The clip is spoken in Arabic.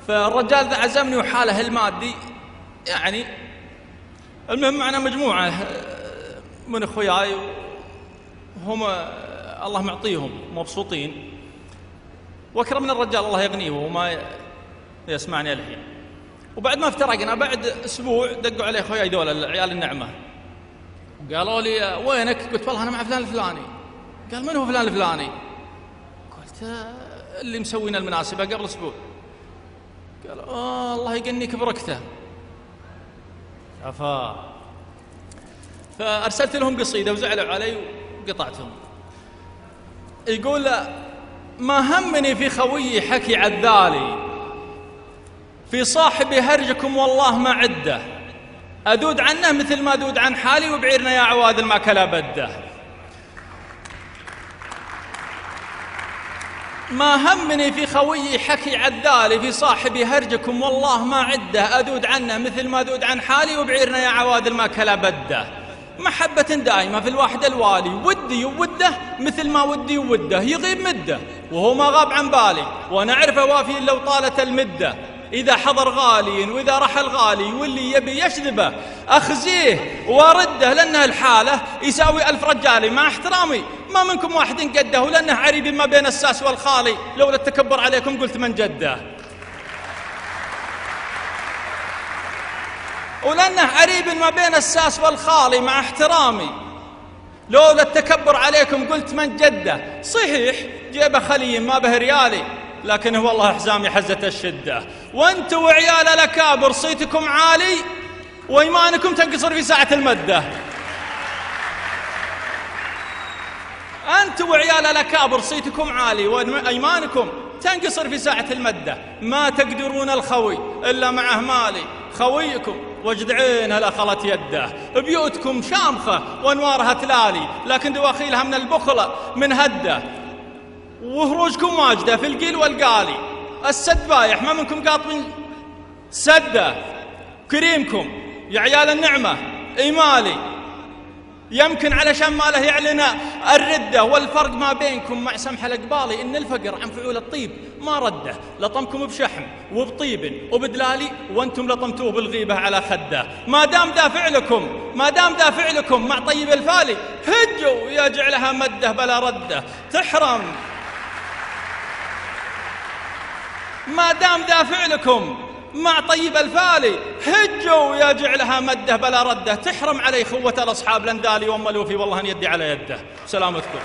فالرجال ذا عزمني وحاله المادي يعني. المهم معنا مجموعة من أخوياي وهم الله معطيهم مبسوطين، وأكرمنا الرجال الله يغنيه وما يسمعني الحين. وبعد ما افترقنا بعد أسبوع دقوا علي أخوياي دول عيال النعمة قالوا لي وينك؟ قلت والله أنا مع فلان الفلاني. قال من هو فلان الفلاني؟ قلت اللي مسوينا المناسبة قبل أسبوع. قال الله يقنيك بركته. فأرسلت لهم قصيدة وزعلوا علي وقطعتهم. يقول ما همني في خويي حكي عذالي، في صاحبي هرجكم والله ما عده، أدود عنه مثل ما أدود عن حالي، وبعيرنا يا عوادل ما كلا بده. ما همني في خويي حكي عذالي، في صاحبي هرجكم والله ما عده، أدود عنه مثل ما أدود عن حالي، وبعيرنا يا عوادل ما كلا بده. محبة دائمة في الواحد الوالي، ودي وده مثل ما ودي وده، يغيب مده وهو ما غاب عن بالي، وأنا أعرفه وافي لو طالت المدة. إذا حضر غالي وإذا رحل غالي، واللي يبي يشذبه أخزيه وارده، لأنه الحالة يساوي 1000 رجالي. مع احترامي ما منكم واحد قده، ولأنه عريب ما بين الساس والخالي، لولا التكبر عليكم قلت من جده. ولأنه عريب ما بين الساس والخالي، مع احترامي لولا التكبر عليكم قلت من جده. صحيح جيبه خلي ما به ريالي، لكن هو الله حزامي حزة الشدة. وانتوا وعيال الأكابر صيتكم عالي، وإيمانكم تنقصر في ساعة المدة. أنتوا وعيال الأكابر صيتكم عالي، وإيمانكم تنقصر في ساعة المدة. ما تقدرون الخوي إلا معه مالي، خويكم وجد عينه لا خلت يده. بيوتكم شامخة وانوارها تلالي، لكن دواخيلها من البخل من هده. وهروجكم واجدة في القيل والقالي، السد بايح ما منكم قاط من سده. كريمكم يا عيال النعمة إيمالي، يمكن علشان ما له يعلن الردة. والفرق ما بينكم مع سمح الأقبالي إن الفقر عن فعول الطيب ما رده. لطمكم بشحم وبطيب وبدلالي، وانتم لطمتوه بالغيبة على خده. ما دام ذا فعلكم مع طيب الفالي، هجوا يا جعلها مده بلا رده تحرم. ما دام ذا فعلكم مع طيب الفالي، هجوا يا جعلها مده بلا رده تحرم علي خوة الأصحاب لندالي وملوفي والله ان يدي على يده. سلامتكم.